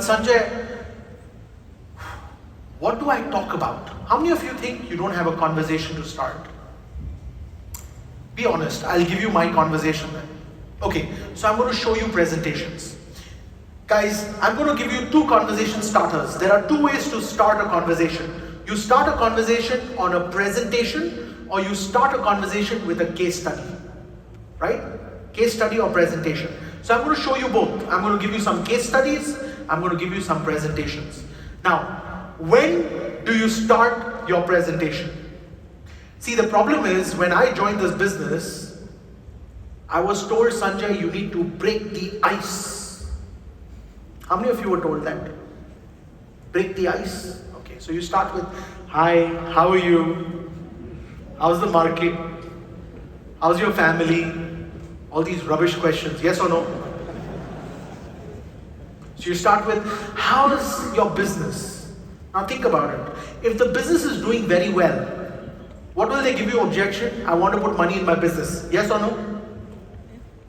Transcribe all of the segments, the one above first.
Sanjay, what do I talk about? How many of you think you don't have a conversation to start? Be honest, I'll give you my conversation then. Okay, so I'm going to show you presentations. Guys, I'm going to give you two conversation starters. There are two ways to start a conversation. You start a conversation on a presentation, or you start a conversation with a case study. Right? Case study or presentation. So I'm going to show you both. I'm going to give you some case studies. I'm going to give you some presentations. Now, when do you start your presentation? See, the problem is, when I joined this business, I was told, Sanjay, you need to break the ice. How many of you were told that? Break the ice? Okay, so you start with, hi, how are you? How's the market? How's your family? All these rubbish questions, yes or no? So you start with, how is your business? Now think about it. If the business is doing very well, what will they give you objection? I want to put money in my business. Yes or no?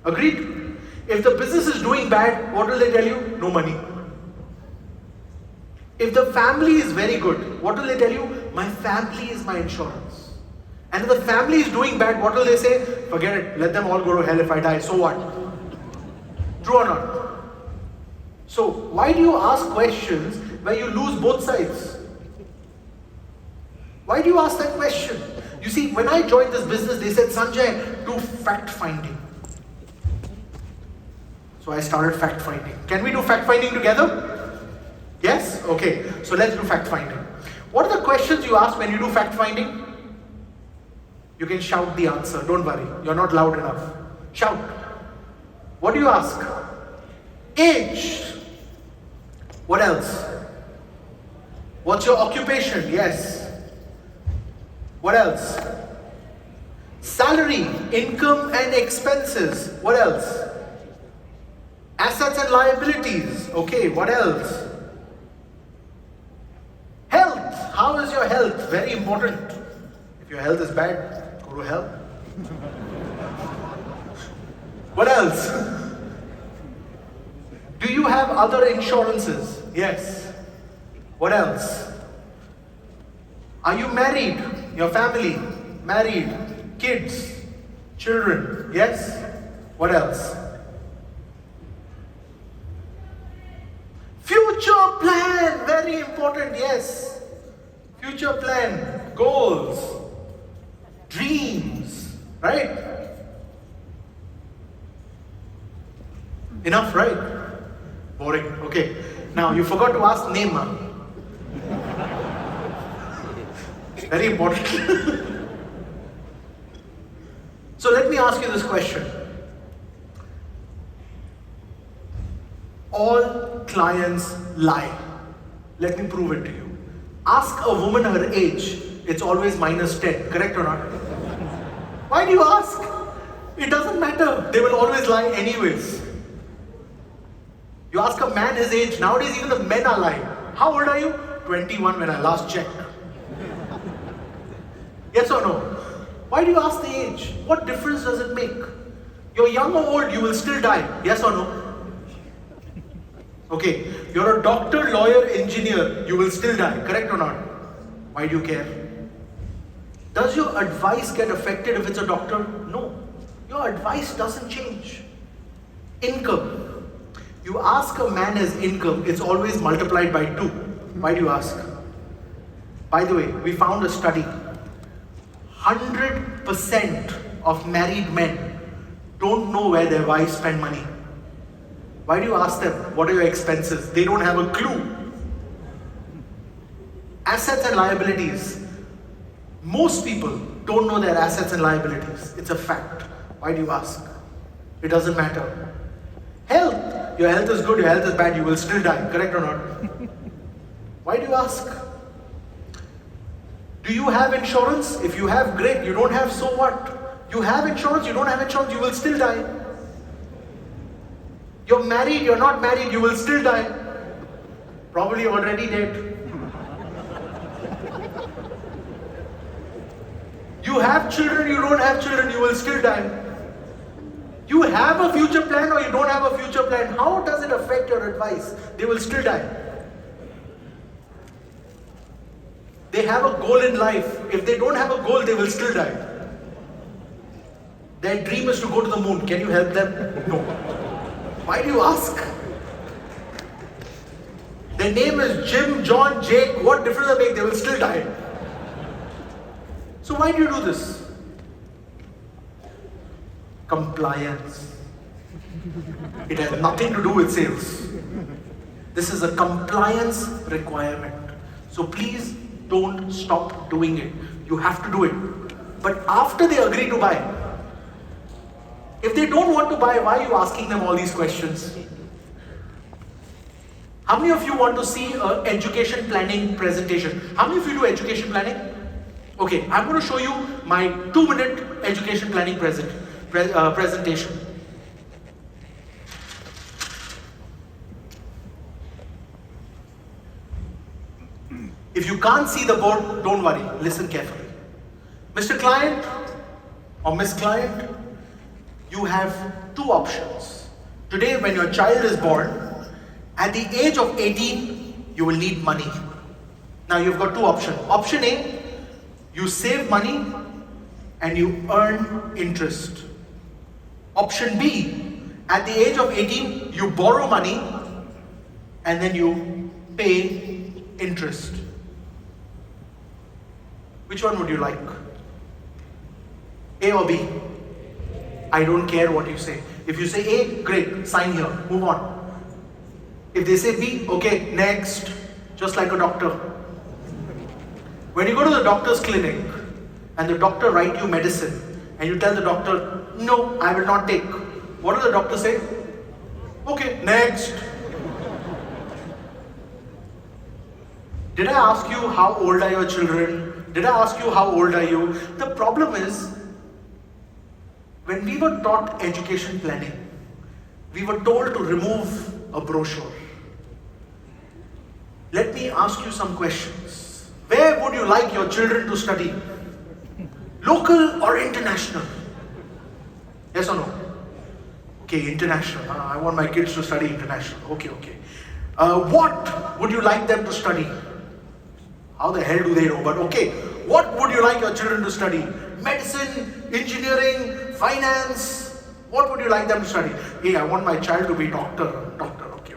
Agreed? If the business is doing bad, what will they tell you? No money. If the family is very good, what will they tell you? My family is my insurance. And if the family is doing bad, what will they say? Forget it, let them all go to hell if I die, so what? True or not? So why do you ask questions where you lose both sides? Why do you ask that question? You see, when I joined this business, they said, Sanjay, do fact finding. So I started fact finding. Can we do fact finding together? Yes? Okay, so let's do fact finding. What are the questions you ask when you do fact finding? You can shout the answer, don't worry, you're not loud enough. Shout. What do you ask? Age. What else? What's your occupation? Yes. What else? Salary, income and expenses. What else? Assets and liabilities. Okay, what else? Health. How is your health? Very important. If your health is bad, go to hell. What else? Do you have other insurances? Yes. What else? Are you married? Your family? Married? Kids? Children? Yes. What else? Future plan, very important, yes. Future plan, goals, dreams, right? Enough, right? Boring, okay. Now, you forgot to ask name, huh? Very important. So let me ask you this question. All clients lie. Let me prove it to you. Ask a woman her age, it's always -10, correct or not? Why do you ask? It doesn't matter, they will always lie anyways. You ask a man his age, nowadays even the men are lying. How old are you? 21 when I last checked. Yes or no? Why do you ask the age? What difference does it make? You're young or old, you will still die. Yes or no? Okay, you're a doctor, lawyer, engineer, you will still die. Correct or not? Why do you care? Does your advice get affected if it's a doctor? No. Your advice doesn't change. Income. You ask a man his income, it's always multiplied by 2. Why do you ask? By the way, we found a study. 100% of married men don't know where their wives spend money. Why do you ask them, what are your expenses? They don't have a clue. Assets and liabilities. Most people don't know their assets and liabilities. It's a fact. Why do you ask? It doesn't matter. Health. Your health is good, your health is bad, you will still die. Correct or not? Why do you ask? Do you have insurance? If you have, great. You don't have, so what? You have insurance, you don't have insurance, you will still die. You're married, you're not married, you will still die. Probably already dead. You have children, you don't have children, you will still die. You have a future plan or you don't have a future plan, how does it affect your advice? They will still die. They have a goal in life. If they don't have a goal, they will still die. Their dream is to go to the moon. Can you help them? No. Why do you ask? Their name is Jim, John, Jake. What difference does it make? They will still die. So why do you do this? Compliance. It has nothing to do with sales. This is a compliance requirement. So please don't stop doing it. You have to do it. But after they agree to buy, if they don't want to buy, why are you asking them all these questions? How many of you want to see an education planning presentation? How many of you do education planning? Okay, I'm going to show you my 2-minute education planning presentation. If you can't see the board, don't worry, listen carefully. Mr. Client or Miss Client, you have 2 options. Today, when your child is born, at the age of 18, you will need money. Now you've got 2 options. Option A, you save money and you earn interest. Option B, at the age of 18, you borrow money and then you pay interest. Which one would you like? A or B? I don't care what you say. If you say A, great, sign here, move on. If they say B, okay, next, just like a doctor. When you go to the doctor's clinic and the doctor write you medicine and you tell the doctor, no, I will not take. What does the doctor say? Okay, next. Did I ask you how old are your children? Did I ask you how old are you? The problem is, when we were taught education planning, we were told to remove a brochure. Let me ask you some questions. Where would you like your children to study? Local or international? Yes or no? Okay, international. I want my kids to study international. Okay. What would you like them to study? How the hell do they know? But okay, what would you like your children to study? Medicine, engineering, finance? What would you like them to study? Hey, I want my child to be doctor. Okay.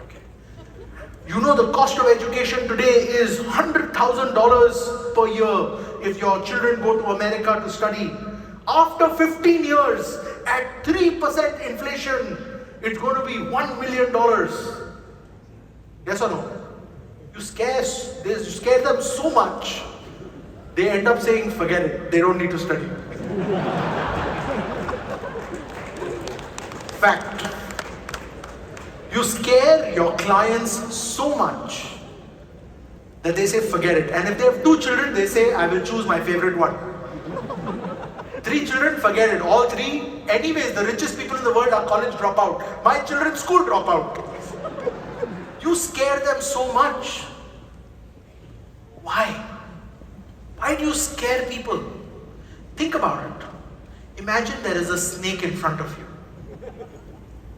You know the cost of education today is $100,000 per year if your children go to America to study. After 15 years, at 3% inflation, it's going to be $1 million. Yes or no? You scare them so much, they end up saying, forget it, they don't need to study. Fact. You scare your clients so much that they say, forget it. And if they have 2 children, they say, I will choose my favorite one. 3 children, forget it. All 3, anyways, the richest people in the world are college dropout. My children, school dropout. You scare them so much. Why? Why do you scare people? Think about it. Imagine there is a snake in front of you.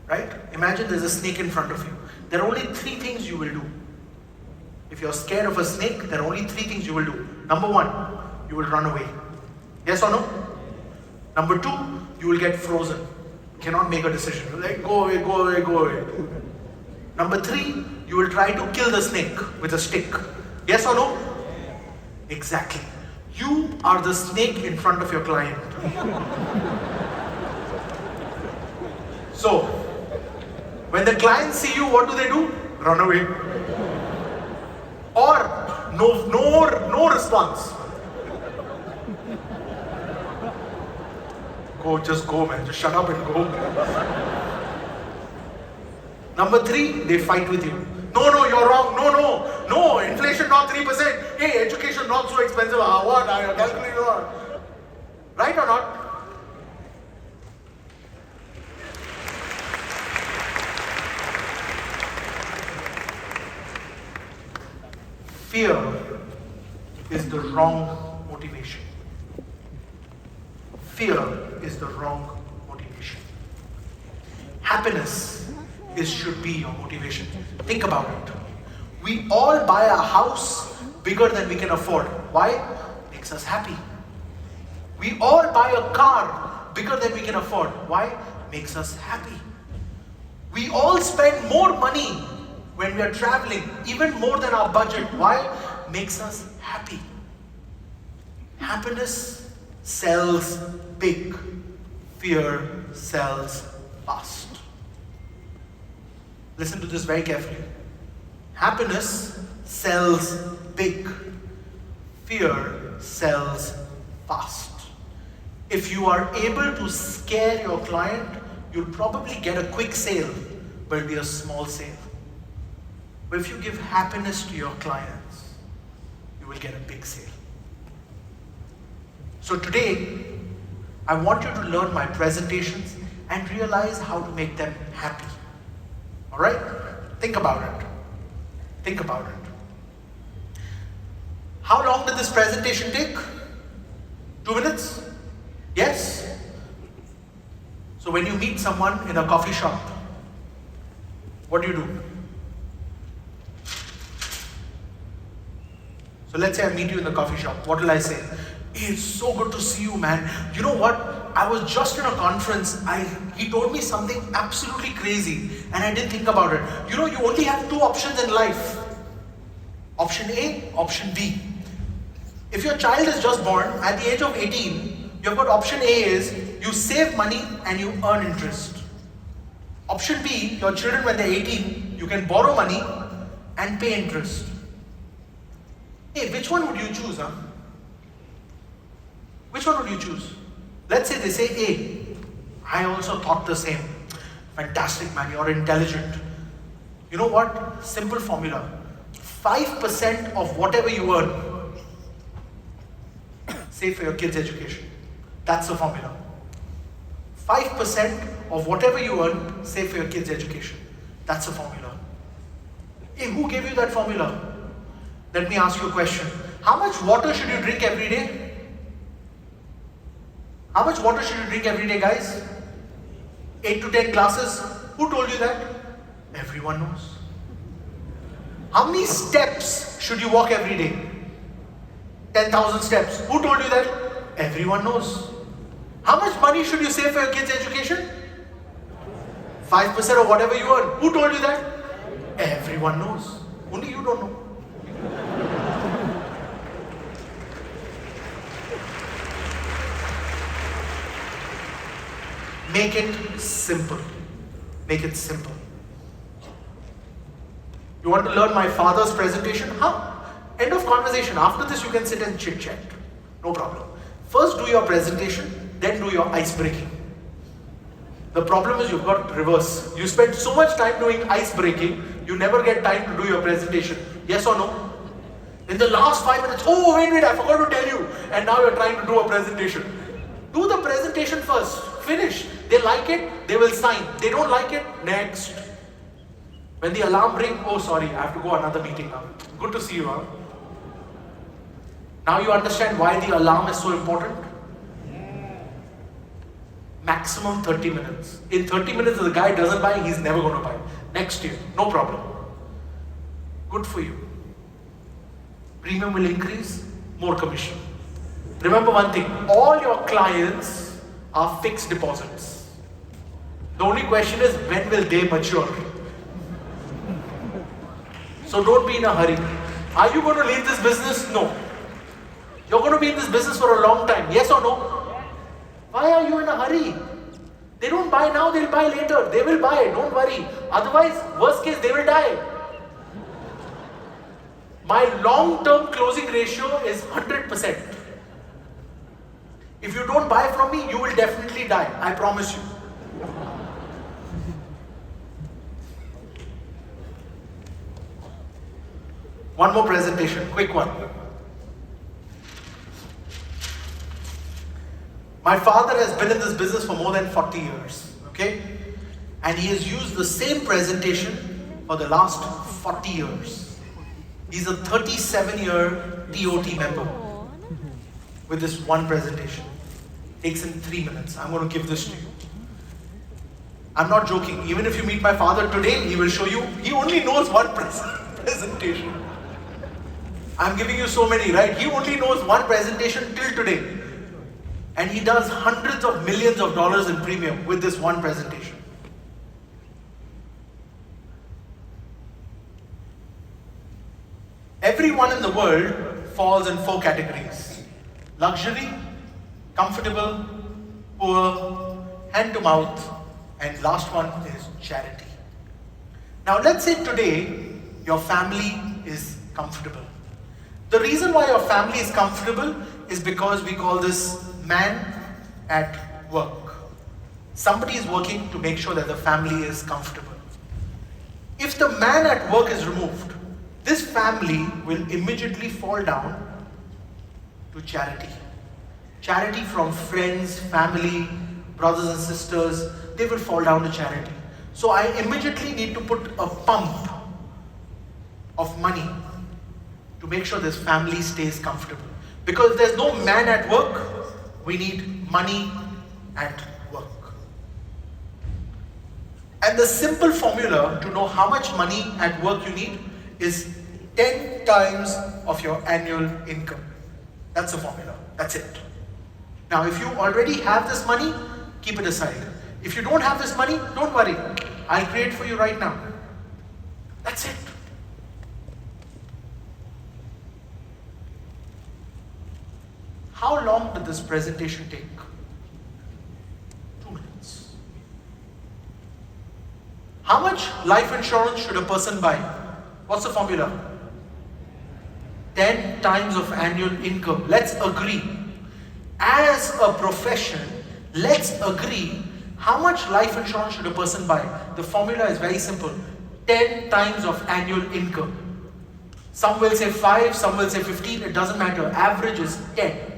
Right? Imagine there's a snake in front of you. There are only 3 things you will do. If you're scared of a snake, there are only 3 things you will do. Number 1, you will run away. Yes or no? Number 2, you will get frozen. You cannot make a decision. You're like, go away. Number 3, you will try to kill the snake with a stick. Yes or no? Exactly. You are the snake in front of your client. So, when the clients see you, what do? Run away. Or no response. Just go, man. Just shut up and go. Number 3, they fight with you. No, you're wrong. No, inflation not 3%. Hey, education not so expensive. What? I calculated what? Right or not? Fear is the wrong motivation. Fear is the wrong motivation. happiness should be your motivation. Think about it. We all buy a house bigger than we can afford. Why? Makes us happy. We all buy a car bigger than we can afford. Why? Makes us happy. We all spend more money when we are traveling, even more than our budget. Why? Makes us happy. Happiness sells big. Fear sells fast. Listen to this very carefully. Happiness sells big. Fear sells fast. If you are able to scare your client, you'll probably get a quick sale, but it'll be a small sale. But if you give happiness to your clients, you will get a big sale. So today, I want you to learn my presentations and realize how to make them happy. All right? Think about it. Think about it. How long did this presentation take? 2 minutes? Yes? So when you meet someone in a coffee shop, what do you do? So let's say I meet you in the coffee shop. What will I say? Hey, it's so good to see you, man. You know what? I was just in a conference. He told me something absolutely crazy and I didn't think about it. You know, you only have 2 options in life. Option A, option B. If your child is just born at the age of 18, you've got option A is you save money and you earn interest. Option B, your children when they're 18, you can borrow money and pay interest. Hey, which one would you choose, huh? Which one would you choose? Let's say they say A. I also thought the same. Fantastic, man, you're intelligent. You know what? Simple formula. 5% of whatever you earn, save for your kids' education. That's the formula. 5% of whatever you earn, save for your kids' education. That's the formula. Hey, who gave you that formula? Let me ask you a question. How much water should you drink every day? How much water should you drink every day, guys? 8 to 10 glasses. Who told you that? Everyone knows. How many steps should you walk every day? 10,000 steps. Who told you that? Everyone knows. How much money should you save for your kids' education? 5% of whatever you earn. Who told you that? Everyone knows. Only you don't know. Make it simple. Make it simple. You want to learn my father's presentation? End of conversation. After this, you can sit and chit chat. No problem. First, do your presentation, then do your ice breaking. The problem is you've got reverse. You spend so much time doing ice breaking, you never get time to do your presentation. Yes or no? In the last 5 minutes, oh wait, I forgot to tell you. And now you're trying to do a presentation. Do the presentation first. Finish. They like it, they will sign. They don't like it, next. When the alarm rings, oh sorry, I have to go another meeting now. Good to see you, huh? Now you understand why the alarm is so important? Maximum 30 minutes. In 30 minutes, if the guy doesn't buy, he's never going to buy. Next year, no problem. Good for you. Premium will increase, more commission. Remember one thing, all your clients are fixed deposits. The only question is, when will they mature? So don't be in a hurry. Are you going to leave this business? No. You're going to be in this business for a long time. Yes or no? Why are you in a hurry? They don't buy now, they'll buy later. They will buy, don't worry. Otherwise, worst case, they will die. My long-term closing ratio is 100%. If you don't buy from me, you will definitely die. I promise you. One more presentation, quick one. My father has been in this business for more than 40 years, okay? And he has used the same presentation for the last 40 years. He's a 37-year TOT member with this one presentation. Takes him 3 minutes. I'm going to give this to you. I'm not joking. Even if you meet my father today, he will show you, he only knows one presentation. I'm giving you so many, right? He only knows one presentation till today. And he does hundreds of millions of dollars in premium with this one presentation. Everyone in the world falls in 4 categories: luxury, comfortable, poor, hand to mouth, and last one is charity. Now let's say today your family is comfortable. The reason why your family is comfortable is because we call this man at work. Somebody is working to make sure that the family is comfortable. If the man at work is removed, this family will immediately fall down to charity. Charity from friends, family, brothers and sisters, they will fall down to charity. So I immediately need to put a pump of money to make sure this family stays comfortable. Because if there's no man at work, we need money at work. And the simple formula to know how much money at work you need is 10 times of your annual income. That's the formula. That's it. Now, if you already have this money, keep it aside. If you don't have this money, don't worry. I'll create for you right now. That's it. How long did this presentation take? 2 minutes. How much life insurance should a person buy? What's the formula? 10 times of annual income. Let's agree. As a profession, let's agree how much life insurance should a person buy. The formula is very simple. 10 times of annual income. Some will say 5, some will say 15, it doesn't matter. Average is 10.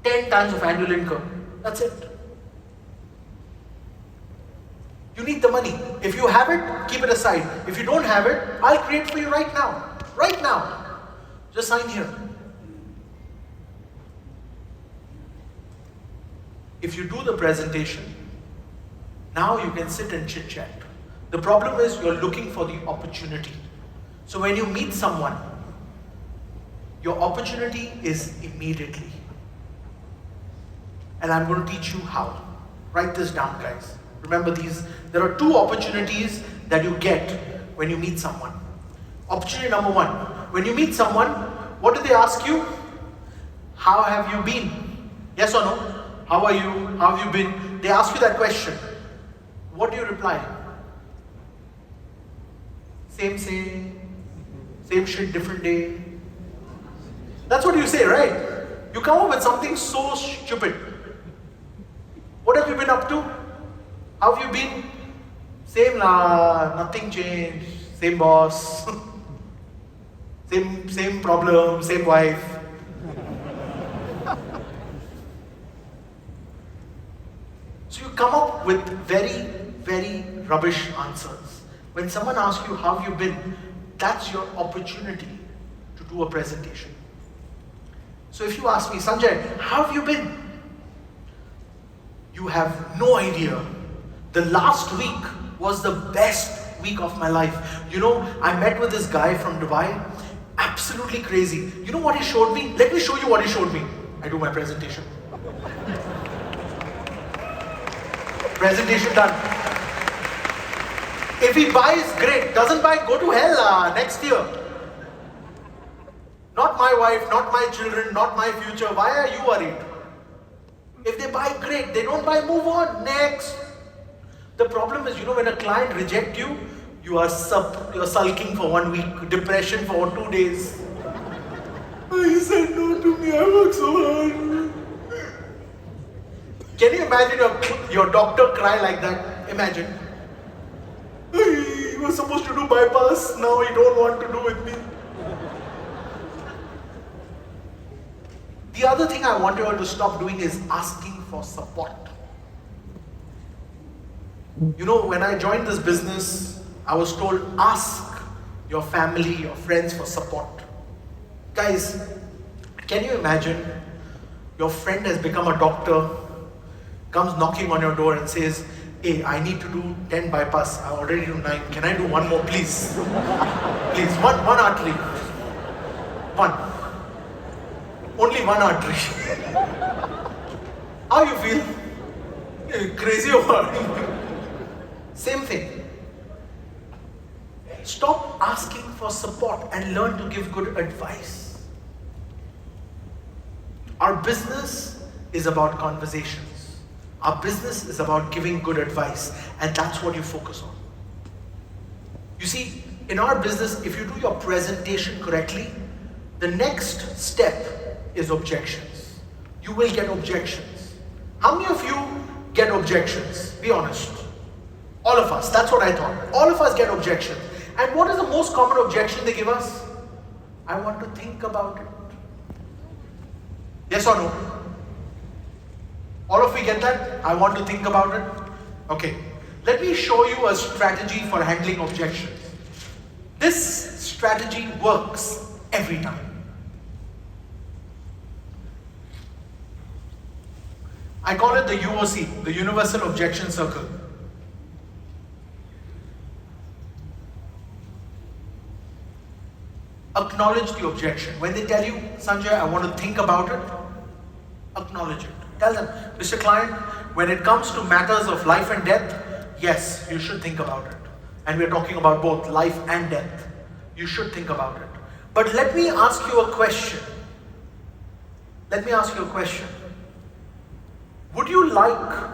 10 times of annual income. That's it. You need the money. If you have it, keep it aside. If you don't have it, I'll create for you right now. Right now. Just sign here. If you do the presentation, now you can sit and chit chat. The problem is you're looking for the opportunity. So when you meet someone, your opportunity is immediately. And I'm going to teach you how. Write this down, guys. Remember these. There are 2 opportunities that you get when you meet someone. Opportunity number 1. When you meet someone, what do they ask you? How have you been? Yes or no? How are you? How have you been? They ask you that question. What do you reply? Same shit, different day. That's what you say, right? You come up with something so stupid. What have you been up to? How have you been? Same lah, nothing changed. Same boss. Same problem, same wife. So you come up with very, very rubbish answers. When someone asks you how have you been, that's your opportunity to do a presentation. So if you ask me, Sanjay, how have you been? You have no idea. The last week was the best week of my life. You know, I met with this guy from Dubai. Absolutely crazy. You know what he showed me? Let me show you what he showed me. I do my presentation. Presentation done. If he buys, great. Doesn't buy, go to hell next year. Not my wife, not my children, not my future. Why are you worried? If they buy, great. They don't buy, move on. Next. The problem is, you know, when a client rejects you, you're sulking for 1 week, depression for 2 days. He said no to me, I work so hard. Can you imagine your doctor cry like that? Imagine. He was supposed to do bypass, now he don't want to do with me. The other thing I want you all to stop doing is asking for support. You know, when I joined this business, I was told, ask your family, your friends for support. Guys, can you imagine your friend has become a doctor, comes knocking on your door and says, hey, I need to do 10 bypass. I already do 9. Can I do one more, please? Please, one artery. One. Only one artery. How you feel? Crazy or what? Same thing. Stop asking for support and learn to give good advice. Our business is about conversations. Our business is about giving good advice, and that's what you focus on. You see, in our business, if you do your presentation correctly, the next step is objections. You will get objections. How many of you get objections? Be honest. All of us. That's what I thought. All of us get objections. And what is the most common objection they give us? I want to think about it. Yes or no? All of you get that? I want to think about it. Okay. Let me show you a strategy for handling objections. This strategy works every time. I call it the UOC, the Universal Objection Circle. Acknowledge the objection. When they tell you, Sanjay, I want to think about it, acknowledge it. Tell them, Mr. Client, when it comes to matters of life and death, yes, you should think about it. And we're talking about both life and death. You should think about it. But let me ask you a question. Let me ask you a question. Would you like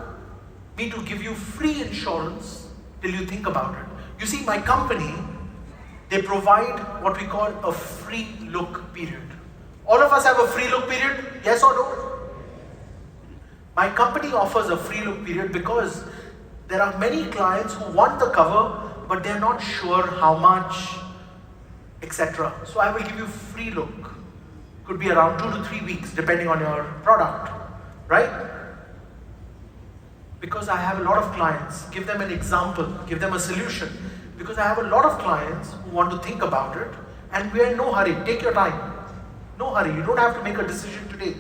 me to give you free insurance till you think about it? You see, my company, they provide what we call a free look period. All of us have a free look period, yes or no? My company offers a free look period because there are many clients who want the cover, but they're not sure how much, etc. So I will give you free look. Could be around 2 to 3 weeks, depending on your product, right? Because I have a lot of clients, give them an example, give them a solution. Because I have a lot of clients who want to think about it, and we are in no hurry. Take your time. No hurry. You don't have to make a decision today.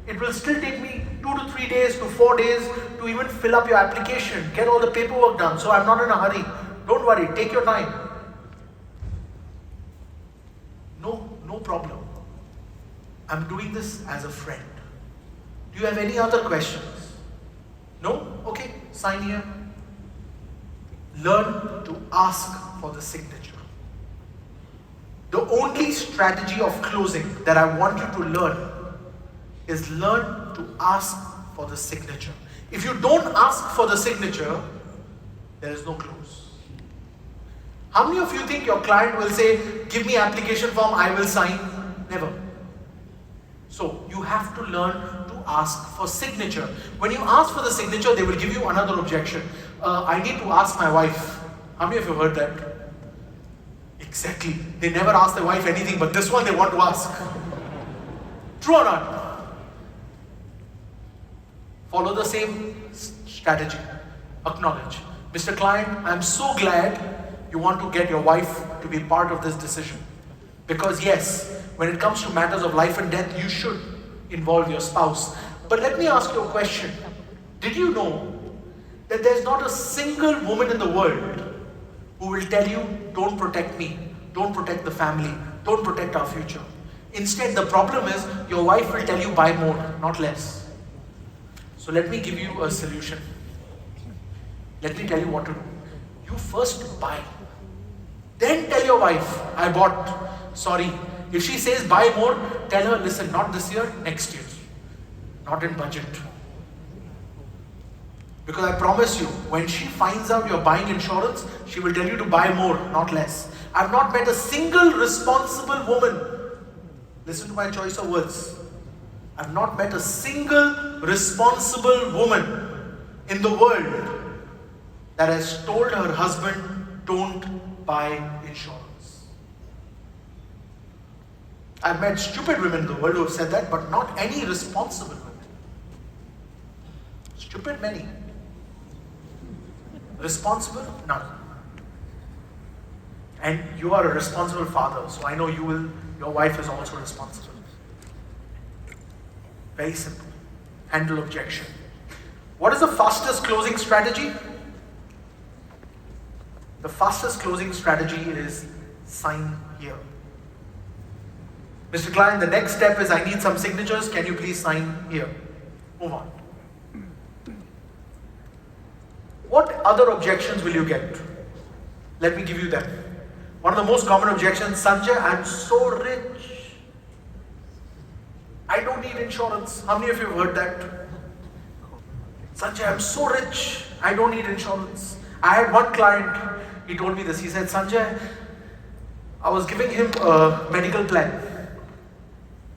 It will still take me 2 to 3 days to 4 days to even fill up your application, get all the paperwork done. So I'm not in a hurry. Don't worry. Take your time. No problem. I'm doing this as a friend. Do you have any other questions? No? Okay. Sign here. Learn to ask for the signature. The only strategy of closing that I want you to learn is learn to ask for the signature. If you don't ask for the signature, there is no close. How many of you think your client will say, give me application form, I will sign? Never. So you have to learn to ask for signature. When you ask for the signature, they will give you another objection. I need to ask my wife. How many of you heard that? Exactly. They never ask their wife anything, but this one they want to ask. True or not? Follow the same strategy. Acknowledge. Mr. Client, I'm so glad you want to get your wife to be part of this decision. Because yes, when it comes to matters of life and death, you should involve your spouse. But let me ask you a question. Did you know that there's not a single woman in the world who will tell you, don't protect me, don't protect the family, don't protect our future? Instead, the problem is your wife will tell you buy more, not less. So let me give you a solution. Let me tell you what to do. You first buy. Then tell your wife, I bought. Sorry. If she says buy more, tell her, listen, not this year, next year. Not in budget. Because I promise you, when she finds out you're buying insurance, she will tell you to buy more, not less. I've not met a single responsible woman. Listen to my choice of words. I've not met a single responsible woman in the world that has told her husband, don't buy insurance. I've met stupid women in the world who have said that, but not any responsible women. Stupid, many. Responsible? None. And you are a responsible father, so I know your wife is also responsible. Very simple. Handle objection. What is the fastest closing strategy? The fastest closing strategy is sign here. Mr. Client, the next step is I need some signatures. Can you please sign here? Move on. What other objections will you get? Let me give you them. One of the most common objections, Sanjay, I'm so rich. I don't need insurance. How many of you have heard that? Sanjay, I'm so rich. I don't need insurance. I had one client, he told me this. He said, Sanjay, I was giving him a medical plan.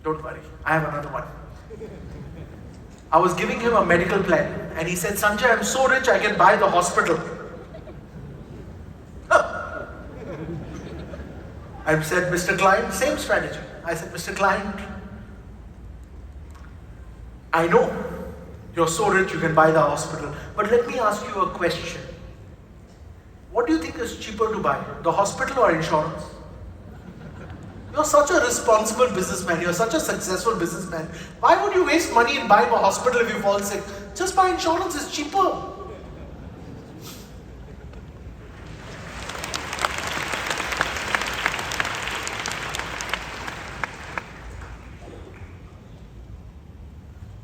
Don't worry, I have another one. I was giving him a medical plan and he said, Sanjay, I'm so rich I can buy the hospital. I said, Mr. Client, same strategy. I said, Mr. Client, I know you're so rich you can buy the hospital, but let me ask you a question. What do you think is cheaper to buy, the hospital or insurance? You're such a responsible businessman, you're such a successful businessman. Why would you waste money in buying a hospital if you fall sick? Just buy insurance, it's cheaper.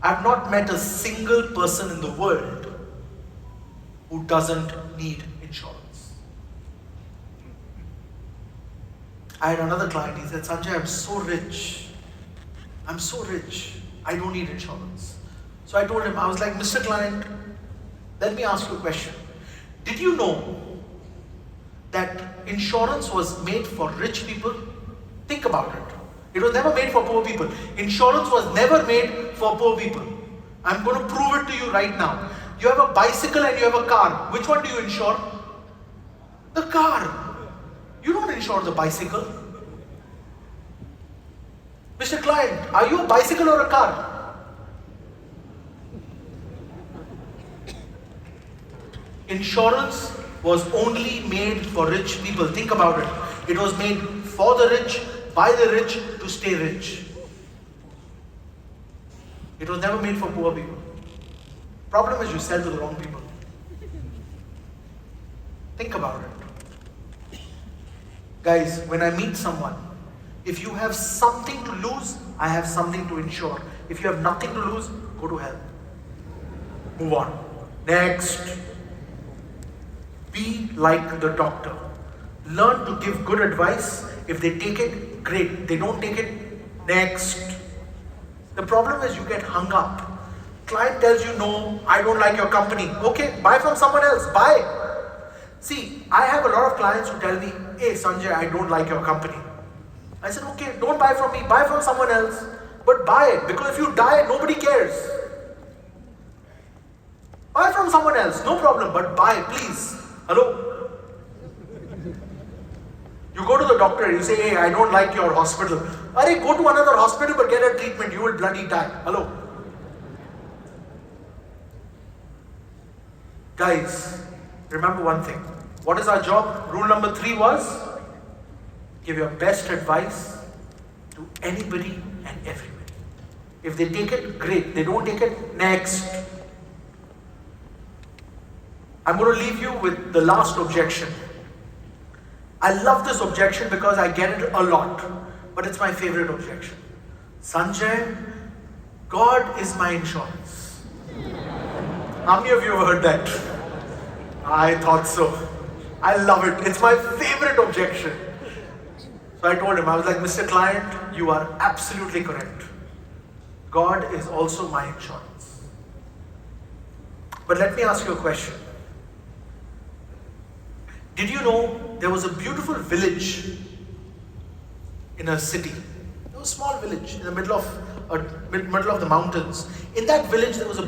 I've not met a single person in the world who doesn't need insurance. I had another client, he said, Sanjay, I'm so rich. I'm so rich. I don't need insurance. So I told him, I was like, Mr. Client, let me ask you a question. Did you know that insurance was made for rich people? Think about it. It was never made for poor people. Insurance was never made for poor people. I'm going to prove it to you right now. You have a bicycle and you have a car. Which one do you insure? The car. You don't insure the bicycle. Mr. Client, are you a bicycle or a car? Insurance was only made for rich people. Think about it. It was made for the rich, by the rich, to stay rich. It was never made for poor people. Problem is you sell to the wrong people. Think about it. Guys, when I meet someone, if you have something to lose, I have something to insure. If you have nothing to lose, go to hell. Move on. Next. Be like the doctor. Learn to give good advice. If they take it, great. They don't take it, next. The problem is you get hung up. Client tells you, no, I don't like your company. Okay, buy from someone else, buy. See, I have a lot of clients who tell me, hey Sanjay, I don't like your company. I said, okay, don't buy from me, buy from someone else. But buy it, because if you die, nobody cares. Buy from someone else, no problem, but buy, please. Hello? You go to the doctor, you say, hey, I don't like your hospital. Arey, go to another hospital but get a treatment, you will bloody die. Hello? Guys, remember one thing. What is our job? Rule number 3 was, give your best advice to anybody and everybody. If they take it, great. They don't take it, next. I'm going to leave you with the last objection. I love this objection because I get it a lot, but it's my favorite objection. Sanjay, God is my insurance. How many of you have heard that? I thought so. I love it. It's my favorite objection. So I told him, I was like, Mr. Client, you are absolutely correct. God is also my insurance. But let me ask you a question. Did you know there was a beautiful village in a city? It was a small village in the middle of the mountains. In that village there was a